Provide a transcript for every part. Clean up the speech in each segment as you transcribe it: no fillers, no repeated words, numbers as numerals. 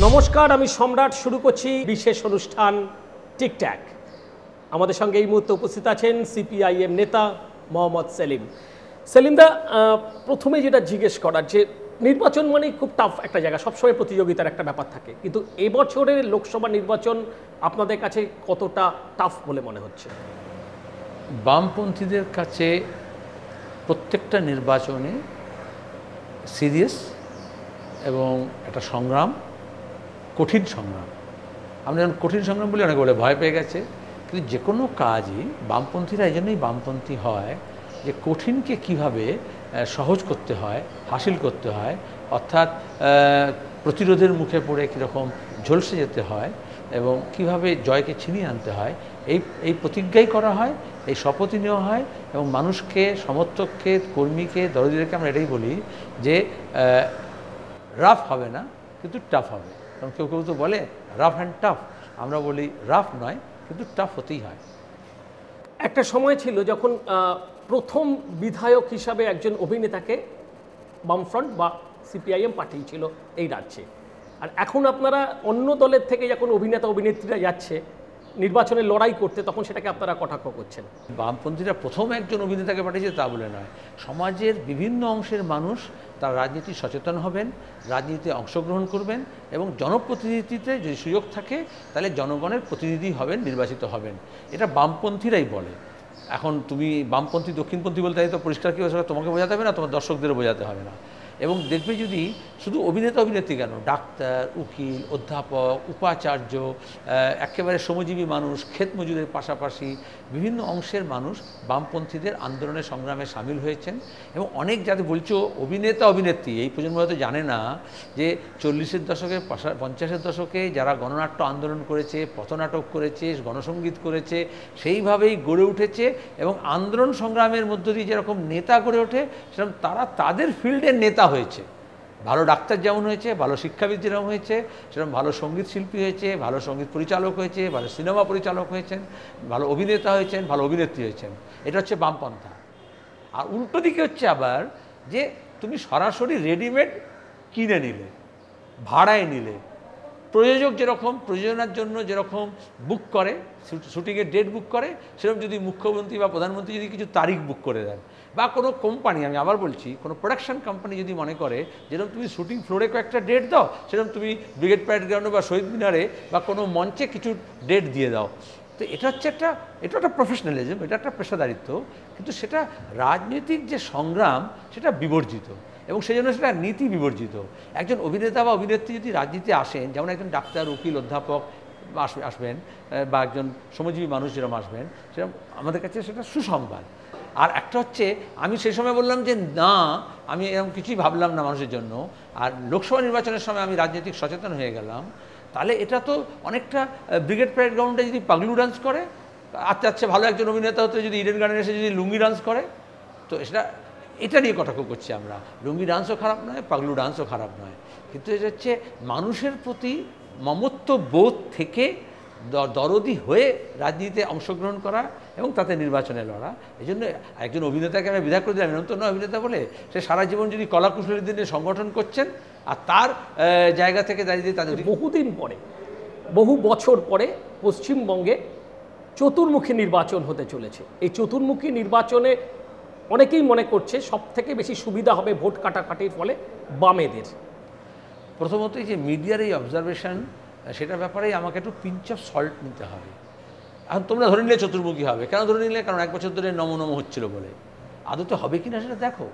নমস্কার, আমি সম্রাট। শুরু করছি বিশেষ অনুষ্ঠান টিকট্যাক। আমাদের সঙ্গে এই মুহূর্তে উপস্থিত আছেন সিপিআইএম নেতা মোহাম্মদ সেলিম। সেলিমদা, প্রথমে যেটা জিজ্ঞেস করার, যে নির্বাচন মানে খুব টাফ একটা জায়গা, সবসময় প্রতিযোগিতার একটা ব্যাপার থাকে, কিন্তু এবছরের লোকসভা নির্বাচন আপনাদের কাছে কতটা টাফ বলে মনে হচ্ছে? বামপন্থীদের কাছে প্রত্যেকটা নির্বাচনে সিরিয়াস এবং একটা সংগ্রাম, কঠিন সংগ্রাম। আমরা যখন কঠিন সংগ্রাম বলি অনেকে বলে ভয় পেয়ে গেছে, কিন্তু যে কোনো কাজই বামপন্থীরা এই জন্যই বামপন্থী হয় যে কঠিনকে কিভাবে সহজ করতে হয়, হাসিল করতে হয়, অর্থাৎ প্রতিরোধের মুখে পড়ে কীরকম ঝলসে যেতে হয় এবং কিভাবে জয়কে ছিনিয়ে আনতে হয়, এই প্রতিজ্ঞাই করা হয়, এই শপথই নেওয়া হয়। এবং মানুষকে, সমর্থককে, কর্মীকে, দরদিদেরকে আমরা এটাই বলি যে রাফ হবে না, কিন্তু টাফ হবে। কারণ কেউ কেউ তো বলে রাফ অ্যান্ড টাফ, আমরা বলি রাফ নয়, কিন্তু টাফ হতেই হয়। একটা সময় ছিল যখন প্রথম বিধায়ক হিসাবে একজন অভিনেতাকে বামফ্রন্ট বা সিপিআইএম পাঠিয়েছিল এই রাজ্যে, আর এখন আপনারা অন্য দলের থেকে যখন অভিনেতা অভিনেত্রীরা যাচ্ছে নির্বাচনে লড়াই করতে, তখন সেটাকে আপনারা কটাক্ষ করছেন। বামপন্থীরা প্রথম একজন অভিনেতাকে পাঠিয়েছে তা বলে নয়, সমাজের বিভিন্ন অংশের মানুষ তার রাজনীতি সচেতন হবেন, রাজনীতিতে অংশগ্রহণ করবেন এবং জনপ্রতিনিধিত্বে যদি সুযোগ থাকে তাহলে জনগণের প্রতিনিধি হবেন, নির্বাচিত হবেন। এটা বামপন্থীরাই বলে। এখন তুমি বামপন্থী দক্ষিণপন্থী বলতে তো পরিষ্কার কী হবে, তোমাকে বোঝাতে হবে না, তোমার দর্শকদেরও বোঝাতে হবে না। এবং দেখবে যদি শুধু অভিনেতা অভিনেত্রী কেন, ডাক্তার, উকিল, অধ্যাপক, উপাচার্য, একেবারে শ্রমজীবী মানুষ, ক্ষেত মজুরের পাশাপাশি বিভিন্ন অংশের মানুষ বামপন্থীদের আন্দোলনে সংগ্রামে সামিল হয়েছেন। এবং অনেক যাদের বলছো অভিনেতা অভিনেত্রী, এই প্রজন্ম হয়তো জানে না যে 40-এর দশকে, 50-এর দশকে যারা গণনাট্য আন্দোলন করেছে, পথনাটক করেছে, গণসঙ্গীত করেছে, সেইভাবেই গড়ে উঠেছে। এবং আন্দোলন সংগ্রামের মধ্য দিয়ে যেরকম নেতা গড়ে ওঠে, সেরকম তারা তাদের ফিল্ডের নেতা হয়েছে। ভালো ডাক্তার যেমন হয়েছে, ভালো শিক্ষাবিদ যেরকম হয়েছে, সেরকম ভালো সঙ্গীত শিল্পী হয়েছে, ভালো সঙ্গীত পরিচালক হয়েছে, ভালো সিনেমা পরিচালক হয়েছেন, ভালো অভিনেতা হয়েছেন, ভালো অভিনেত্রী হয়েছেন। এটা হচ্ছে বামপন্থা। আর উল্টো দিকে হচ্ছে আবার যে তুমি সরাসরি রেডিমেড কিনে নিলে, ভাড়ায় নিলে, প্রযোজক যেরকম প্রযোজনার জন্য যেরকম বুক করে, শুটিংয়ের ডেট বুক করে, সেরকম যদি মুখ্যমন্ত্রী বা প্রধানমন্ত্রী যদি কিছু তারিখ বুক করে দেন, বা কোনো কোম্পানি, আমি আবার বলছি, কোনো প্রোডাকশন কোম্পানি যদি মনে করে যেরকম তুমি শুটিং ফ্লোরে কয়েকটা ডেট দাও, সেরকম তুমি ব্রিগেড প্যারেড গ্রাউন্ডে বা শহীদ মিনারে বা কোনো মঞ্চে কিছু ডেট দিয়ে দাও। তো এটা হচ্ছে এটা একটা প্রফেশনালিজম, এটা একটা পেশাদারিত্ব, কিন্তু সেটা রাজনৈতিক যে সংগ্রাম সেটা বিবর্জিত এবং সেই জন্য সেটা নীতি বিবর্জিত। একজন অভিনেতা বা অভিনেত্রী যদি রাজনীতিতে আসেন, যেমন একজন ডাক্তার, উকিল, অধ্যাপক আসবেন, বা একজন শ্রমজীবী মানুষ যেরকম আসবেন, সেরকম আমাদের কাছে সেটা সুসংবাদ। আর একটা হচ্ছে, আমি সেই সময় বললাম যে না, আমি এরকম কিছুই ভাবলাম না মানুষের জন্য, আর লোকসভা নির্বাচনের সময় আমি রাজনৈতিক সচেতন হয়ে গেলাম, তাহলে এটা তো অনেকটা ব্রিগেড প্যারেড গ্রাউন্ডে যদি পাগলু ডান্স করে, আচ্ছা আচ্ছা ভালো একজন অভিনেতা হতে যদি ইডেন গার্ডেনে এসে যদি লুঙ্গি ডান্স করে, তো এটা নিয়ে কটাক্ষ করছি আমরা। লুঙ্গি ডান্সও খারাপ নয়, পাগলু ডান্সও খারাপ নয়, কিন্তু এটা হচ্ছে মানুষের প্রতি মমত্ব বোধ থেকে দরদি হয়ে রাজনীতিতে অংশগ্রহণ করা এবং তাতে নির্বাচনে লড়া। এই জন্য একজন অভিনেতাকে আমি বিধায়ক করে দিলাম, এরকম তো নয় অভিনেতা বলে, সে সারা জীবন যদি কলাকুশলীর দিনে সংগঠন করছেন, আর তার জায়গা থেকে দাঁড়িয়ে তাদের বহুদিন পরে, বহু বছর পরে পশ্চিমবঙ্গে চতুর্মুখী নির্বাচন হতে চলেছে। এই চতুর্মুখী নির্বাচনে অনেকেই মনে করছে সব থেকে বেশি সুবিধা হবে ভোট কাটাকাটির ফলে বামেদের। প্রথমতই যে মিডিয়ার এই অবজারভেশন, সেটার ব্যাপারেই আমাকে একটু পিঞ্চ অফ সল্ট নিতে হবে। এখন তোমরা ধরে নিলে চতুর্মুখী হবে, কেন ধরে নিলে? কারণ 1 বছর ধরে নম হচ্ছিল বলে। আদতে হবে কি না সেটা দেখো।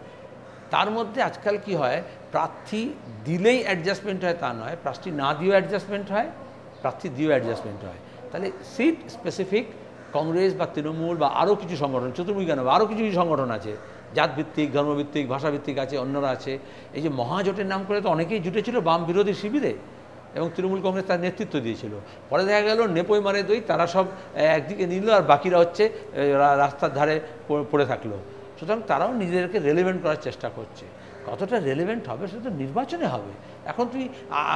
তার মধ্যে আজকাল কি হয়, প্রার্থী দিলেই অ্যাডজাস্টমেন্ট হয় তা নয়, প্রার্থী না দিয়েও অ্যাডজাস্টমেন্ট হয়, প্রার্থী দিয়েও অ্যাডজাস্টমেন্ট হয়। তাহলে সিট স্পেসিফিক কংগ্রেস বা তৃণমূল বা আরও কিছু সংগঠন, চতুর্মুখী কেন, আরও কিছু সংগঠন আছে, জাতভিত্তিক, ধর্মভিত্তিক, ভাষাভিত্তিক আছে, অন্যরা আছে। এই যে মহাজোটের নাম করে তো অনেকেই জুটেছিল বাম বিরোধী শিবিরে, এবং তৃণমূল কংগ্রেস তার নেতৃত্ব দিয়েছিল। পরে দেখা গেল নেপোয় মারে দই, তারা সব একদিকে নিল আর বাকিরা হচ্ছে রাস্তার ধারে পড়ে থাকলো। সুতরাং তারাও নিজেদেরকে রেলেভেন্ট করার চেষ্টা করছে। কতটা রেলেভেন্ট হবে সেটা তো নির্বাচনে হবে। এখন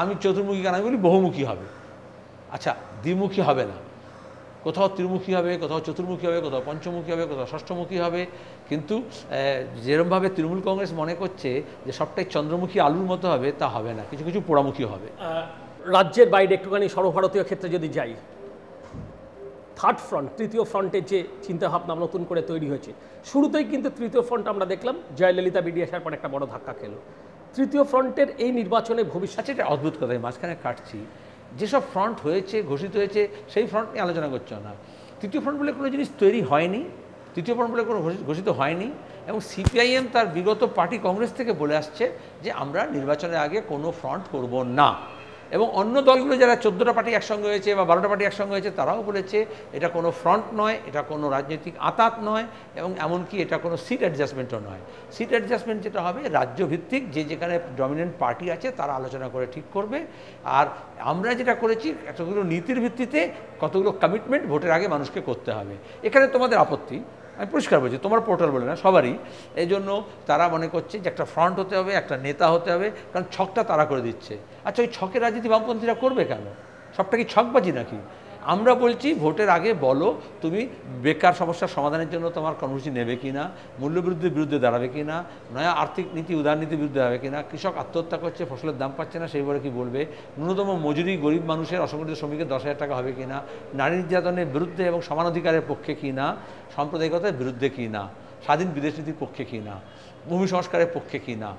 আমি চতুর্মুখী কেন, আমি বলি বহুমুখী হবে। আচ্ছা, দ্বিমুখী হবে না, কোথাও ত্রিমুখী হবে, কোথাও চতুর্মুখী হবে, কোথাও পঞ্চমুখী হবে, কোথাও ষষ্ঠমুখী হবে। কিন্তু যেরকমভাবে তৃণমূল কংগ্রেস মনে করছে যে সবটাই চন্দ্রমুখী আলুর মতো হবে, তা হবে না, কিছু কিছু পোড়ামুখী হবে। রাজ্যের বাইরে একটুখানি সর্বভারতীয় ক্ষেত্রে যদি যাই, থার্ড ফ্রন্ট, তৃতীয় ফ্রন্টের যে চিন্তাভাবনা নতুন করে তৈরি হয়েছে, শুরুতেই কিন্তু তৃতীয় ফ্রন্ট আমরা দেখলাম জয়ললিতা বেরিয়ে আসার পর একটা বড় ধাক্কা খেলো। তৃতীয় ফ্রন্টের এই নির্বাচনে ভবিষ্যৎ, আচ্ছা, এটা অদ্ভুত কথা, মাঝখানে কাটছি। যেসব ফ্রন্ট হয়েছে, ঘোষিত হয়েছে, সেই ফ্রন্ট নিয়ে আলোচনা করছো না। তৃতীয় ফ্রন্ট বলে কোনো জিনিস তৈরি হয়নি, তৃতীয় ফ্রন্ট বলে কোনো ঘোষিত হয়নি। এবং সিপিআইএম তার বিগত পার্টি কংগ্রেস থেকে বলে আসছে যে আমরা নির্বাচনের আগে কোনো ফ্রন্ট করব না। এবং অন্য দলগুলো যারা 14টা পার্টি একসঙ্গে হয়েছে বা 12টা পার্টি একসঙ্গে হয়েছে, তারাও বলেছে এটা কোনো ফ্রন্ট নয়, এটা কোনো রাজনৈতিক আঁতাত নয়, এবং এমনকি এটা কোনো সিট অ্যাডজাস্টমেন্টও নয়। সিট অ্যাডজাস্টমেন্ট যেটা হবে রাজ্যভিত্তিক, যে যেখানে ডমিনেন্ট পার্টি আছে তারা আলোচনা করে ঠিক করবে। আর আমরা যেটা করেছি, এতগুলো নীতির ভিত্তিতে কতগুলো কমিটমেন্ট ভোটের আগে মানুষকে করতে হবে। এখানে তোমাদের আপত্তি, আমি পরিষ্কার বলছি, তোমার পোর্টাল বলে না, সবারই। এই জন্য তারা মনে করছে যে একটা ফ্রন্ট হতে হবে, একটা নেতা হতে হবে, কারণ ছকটা তারা করে দিচ্ছে। আচ্ছা, ওই ছকের রাজনীতি বামপন্থীরা করবে কেন? সবটা কি ছকবাজি নাকি? আমরা বলছি ভোটের আগে বলো তুমি বেকার সমস্যার সমাধানের জন্য তোমার কর্মসূচি নেবে কি না, মূল্যবৃদ্ধির বিরুদ্ধে দাঁড়াবে কি না, নয়া আর্থিক নীতি উদারনীতির বিরুদ্ধে দাঁড়াবে কি না, কৃষক আত্মহত্যা করছে, ফসলের দাম পাচ্ছে না, সেইবারে কি বলবে, ন্যূনতম মজুরি গরিব মানুষের, অসংগঠিত শ্রমিকের 10,000 টাকা হবে কি না, নারী নির্যাতনের বিরুদ্ধে এবং সমানাধিকারের পক্ষে কি না, সাম্প্রদায়িকতার বিরুদ্ধে কি না, স্বাধীন বিদেশ নীতির পক্ষে কি না, ভূমি সংস্কারের পক্ষে কি না,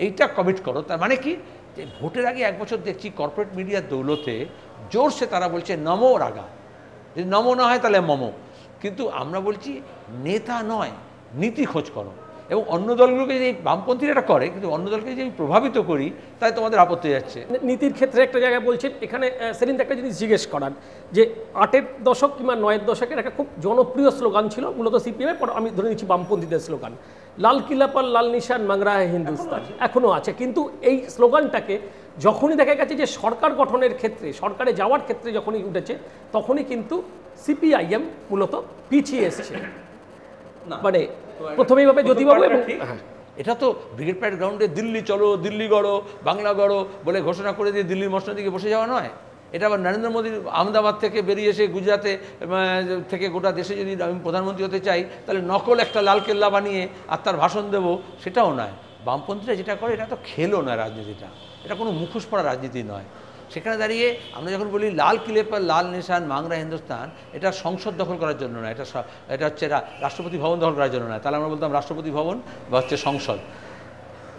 এইটা কমিট করো। তার মানে কি, যে ভোটের আগে 1 বছর দেখছি কর্পোরেট মিডিয়ার দৌলতে জোরসে তারা বলছে নমো রাগা, যদি নমো না হয় তাহলে মমো। কিন্তু আমরা বলছি নেতা নয়, নীতি খোঁজ করো। এবং অন্য দলগুলোকে যে বামপন্থীরা এটা করে, কিন্তু অন্য দলকে যে প্রভাবিত করি, তাই তোমাদের আপত্তি যাচ্ছে। নীতির ক্ষেত্রে একটা জায়গায় বলছেন, এখানে সেদিন একটা জিনিস জিজ্ঞেস করার, যে 8-এর দশক কিংবা 9-এর দশকের একটা খুব জনপ্রিয় স্লোগান ছিল মূলত সিপিএমের, পর আমি ধরে নিচ্ছি বামপন্থীদের স্লোগান, লাল কিলা পর লাল নিশান মাংরা হ্যায় হিন্দুস্তান, এখনও আছে। কিন্তু এই স্লোগানটাকে যখনই দেখা গেছে যে সরকার গঠনের ক্ষেত্রে, সরকারে যাওয়ার ক্ষেত্রে যখনই উঠেছে, তখনই কিন্তু সিপিআইএম মূলত পিছিয়ে এসেছে। মানে প্রথমেই ভাবে জ্যোতিবাবু, এবং এটা তো ব্রিগেড প্যারেড গ্রাউন্ডে দিল্লি চলো, দিল্লি গড়ো, বাংলা গড়ো বলে ঘোষণা করে দিয়ে দিল্লির মসনদ দিকে বসে যাওয়া নয়। এটা আবার নরেন্দ্র মোদী আহমেদাবাদ থেকে বেরিয়ে এসে গুজরাতে থেকে গোটা দেশে যদি আমি প্রধানমন্ত্রী হতে চাই, তাহলে নকল একটা লালকেল্লা বানিয়ে আর তার ভাষণ দেবো, সেটাও নয়। বামপন্থীরা যেটা করে, এটা তো খেলো নয় রাজনীতিটা, এটা কোনো মুখোশ পড়া রাজনীতি নয়। সেখানে দাঁড়িয়ে আমরা যখন বলি লাল কিলে পর লাল নিশান মাংরা হিন্দুস্তান, এটা সংসদ দখল করার জন্য নয়, এটা হচ্ছে রাষ্ট্রপতি ভবন দখল করার জন্য নয়। তাহলে আমরা বলতাম রাষ্ট্রপতি ভবন বা হচ্ছে সংসদ।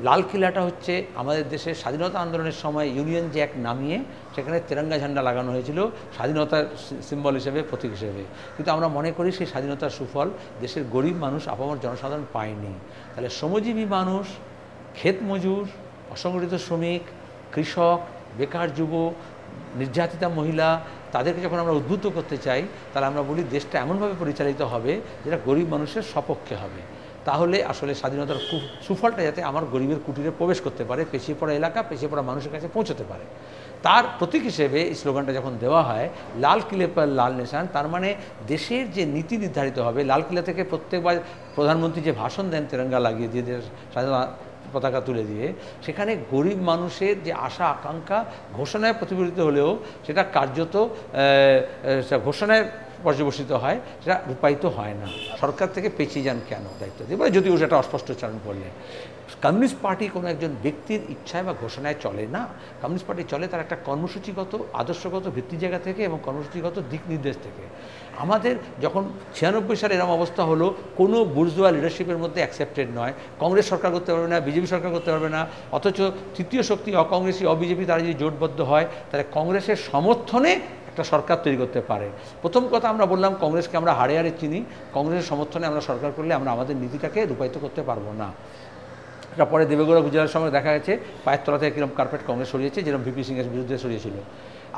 লাল কিলাটা হচ্ছে আমাদের দেশের স্বাধীনতা আন্দোলনের সময় ইউনিয়ন জ্যাক নামিয়ে সেখানে তেরঙ্গা ঝান্ডা লাগানো হয়েছিল স্বাধীনতার সিম্বল হিসেবে, প্রতীক হিসেবে। কিন্তু আমরা মনে করি সেই স্বাধীনতার সুফল দেশের গরিব মানুষ, আপামর জনসাধারণ পায়নি। তাহলে শ্রমজীবী মানুষ, ক্ষেত মজুর, অসংগঠিত শ্রমিক, কৃষক, বেকার যুবক, নির্যাতিতা মহিলা, তাদেরকে যখন আমরা উদ্বুদ্ধ করতে চাই, তাহলে আমরা বলি দেশটা এমনভাবে পরিচালিত হবে যেটা গরিব মানুষের সপক্ষে হবে। তাহলে আসলে স্বাধীনতার সুফলটা যাতে আমার গরিবের কুটিরে প্রবেশ করতে পারে, পেছিয়ে পড়া এলাকা, পেছিয়ে পড়া মানুষের কাছে পৌঁছতে পারে, তার প্রতীক হিসেবে এই স্লোগানটা যখন দেওয়া হয় লাল কিলে পর লাল নিশান, তার মানে দেশের যে নীতি নির্ধারিত হবে, লাল কিলা থেকে প্রত্যেকবার প্রধানমন্ত্রী যে ভাষণ দেন তেরঙ্গা লাগিয়ে দিয়ে, স্বাধীনতা পতাকা তুলে দিয়ে, সেখানে গরিব মানুষের যে আশা আকাঙ্ক্ষা ঘোষণায় প্রতিফলিত হলেও সেটা কার্যত ঘোষণায় পর্যবসিত হয়, সেটা রূপায়িত হয় না। সরকার থেকে পেছিয়ে যান কেন দায়িত্ব দিয়ে, যদিও সেটা অস্পষ্ট উচ্চারণ করলে। কমিউনিস্ট পার্টি কোনো একজন ব্যক্তির ইচ্ছায় বা ঘোষণায় চলে না। কমিউনিস্ট পার্টি চলে তার একটা কর্মসূচিগত, আদর্শগত ভিত্তি জায়গা থেকে এবং কর্মসূচিগত দিক নির্দেশ থেকে। আমাদের যখন 96 সালে এরকম অবস্থা হলো, কোনো বুর্জোয়া লিডারশিপের মধ্যে অ্যাকসেপ্টেড নয়, কংগ্রেস সরকার করতে পারবে না, বিজেপি সরকার করতে পারবে না, অথচ তৃতীয় শক্তি অকংগ্রেসী, অবিজেপি, তারা যদি জোটবদ্ধ হয়, তাহলে কংগ্রেসের সমর্থনে একটা সরকার তৈরি করতে পারে। প্রথম কথা আমরা বললাম কংগ্রেসকে আমরা হাড়ে হাড়ে চিনি, কংগ্রেসের সমর্থনে আমরা সরকার করলে আমরা আমাদের নীতিটাকে রূপায়িত করতে পারবো না। এটা পরে দেবেগৌড়া গুজরাটের সময় দেখা গেছে পায়ের তলা থেকে কিরকম কার্পেট কংগ্রেস সরিয়েছে, যেরকম ভিপি সিংয়ের বিরুদ্ধে সরিয়েছিল।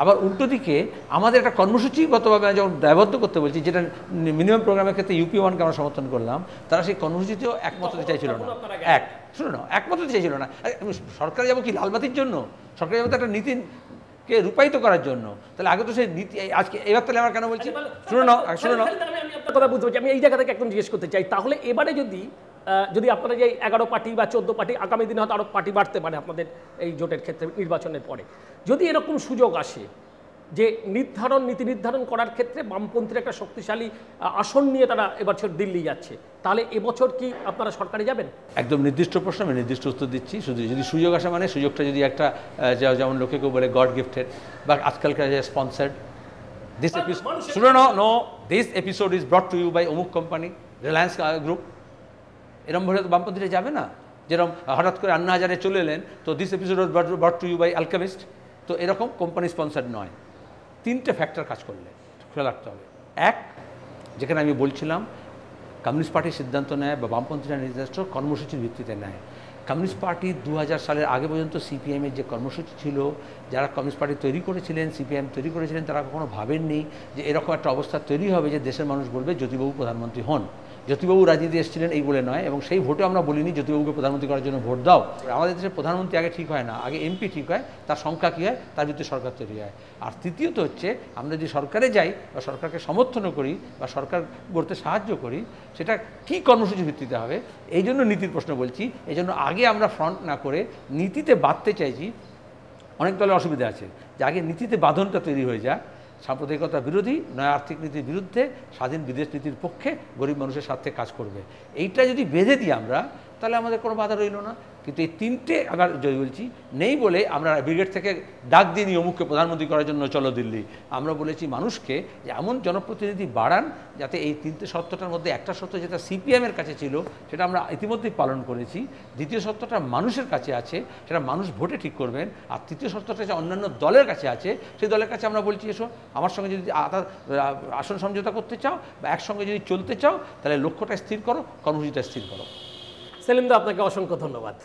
আবার উল্টো দিকে আমাদের একটা কর্মসূচিগতভাবে যখন দায়বদ্ধ করতে বলছি, যেটা মিনিমাম প্রোগ্রামের ক্ষেত্রে UP1কে আমরা সমর্থন করলাম, তারা সেই কর্মসূচিতেও একমত হতে চাইছিল না। একমত হতে চাইছিল না। সরকারে যাবো কি লালবাতির জন্য? সরকারে যাবো তো একটা নীতিকে রূপায়িত করার জন্য। তাহলে আগে তো সেই নীতি, আজকে এবার তাহলে আমার কেন বলছি, শুনে নাও। আমি আপনার কথা বুঝতে পারছি। আমি এই জায়গা থেকে একদম জিজ্ঞেস করতে চাই, তাহলে এবারে যদি আপনারা যে 11 পার্টি বা 14 পার্টি, আগামী দিনে হয়তো আরও পার্টি বাড়তে পারে আপনাদের এই জোটের ক্ষেত্রে নির্বাচনের পরে, যদি এরকম সুযোগ আসে যে নীতি নির্ধারণ করার ক্ষেত্রে বামপন্থীর একটা শক্তিশালী আসন নিয়ে তারা এবছর দিল্লি যাচ্ছে, তাহলে এবছর কি আপনারা সরকারে যাবেন? একদম নির্দিষ্ট প্রশ্ন, আমি নির্দিষ্ট উত্তর দিচ্ছি। শুধু যদি সুযোগ আসে, মানে সুযোগটা যদি একটা যেমন লোকে কেউ বলে গড গিফটেড বা আজকালকার sponsored, this episode is brought to you by অমুক কোম্পানি, রিলায়েন্স গ্রুপ, এরকম ভাবে তো বামপন্থীরা যাবে না। যেরকম হঠাৎ করে আন্না হাজারে চলে এলেন, তো this episode brought to you by Alchemist, তো এরকম কোম্পানি স্পন্সার্ড নয়। তিনটে ফ্যাক্টর কাজ করলে খেয়াল রাখতে হবে। এক, যেখানে আমি বলছিলাম কমিউনিস্ট পার্টি সিদ্ধান্ত নেয় বা বামপন্থীরা নির্দিষ্ট কর্মসূচির ভিত্তিতে নেয়। কমিউনিস্ট পার্টি 2000 সালের আগে পর্যন্ত সিপিএমের যে কর্মসূচি ছিল, যারা কমিউনিস্ট পার্টি তৈরি করেছিলেন, সিপিএম তৈরি করেছিলেন, তারা কখনো ভাবেননি যে এরকম একটা অবস্থা তৈরি হবে যে দেশের মানুষ বলবে জ্যোতিবাবু প্রধানমন্ত্রী হন। জ্যোতিবাবু রাজনীতি এসেছিলেন এই বলে নয়, এবং সেই ভোটে আমরা বলিনি জ্যোতিবাবুকে প্রধানমন্ত্রী করার জন্য ভোট দাও। আমাদের দেশের প্রধানমন্ত্রী আগে ঠিক হয় না, আগে এমপি ঠিক হয়, তার সংখ্যা কী হয়, তার ভিত্তিতে সরকার তৈরি হয়। আর তৃতীয়ত হচ্ছে, আমরা যদি সরকারে যাই বা সরকারকে সমর্থন করি বা সরকার গড়তে সাহায্য করি, সেটা কী কর্মসূচির ভিত্তিতে হবে। এই জন্য নীতির প্রশ্ন বলছি। এই জন্য আগে আমরা ফ্রন্ট না করে নীতিতে বাঁধতে চাইছি। অনেক দলের অসুবিধা আছে যে আগে নীতিতে বাঁধনটা তৈরি হয়ে যায়, সাম্প্রদায়িকতা বিরোধী, নয়া আর্থিক নীতির বিরুদ্ধে, স্বাধীন বিদেশ নীতির পক্ষে, গরিব মানুষের স্বার্থে কাজ করবে। এইটা যদি বেঁধে দিই আমরা, তাহলে আমাদের কোনো বাধা রইল না। কিন্তু এই তিনটে আবার যদি বলছি নেই বলে আমরা ব্রিগেড থেকে ডাক দিয়ে নিই অমুককে প্রধানমন্ত্রী করার জন্য চলো দিল্লি। আমরা বলেছি মানুষকে যে এমন জনপ্রতিনিধি বাড়ান যাতে এই তিনটে শর্তটার মধ্যে একটা শর্ত যেটা সিপিএমের কাছে ছিল সেটা আমরা ইতিমধ্যেই পালন করেছি, দ্বিতীয় শর্তটা মানুষের কাছে আছে, সেটা মানুষ ভোটে ঠিক করবেন, আর তৃতীয় শর্তটা যে অন্যান্য দলের কাছে আছে, সেই দলের কাছে আমরা বলছি এসো আমার সঙ্গে যদি আসন সমঝোতা করতে চাও বা একসঙ্গে যদি চলতে চাও, তাহলে লক্ষ্যটা স্থির করো, কর্মসূচিটা স্থির করো। সেলিম দা, আপনাকে অসংখ্য ধন্যবাদ।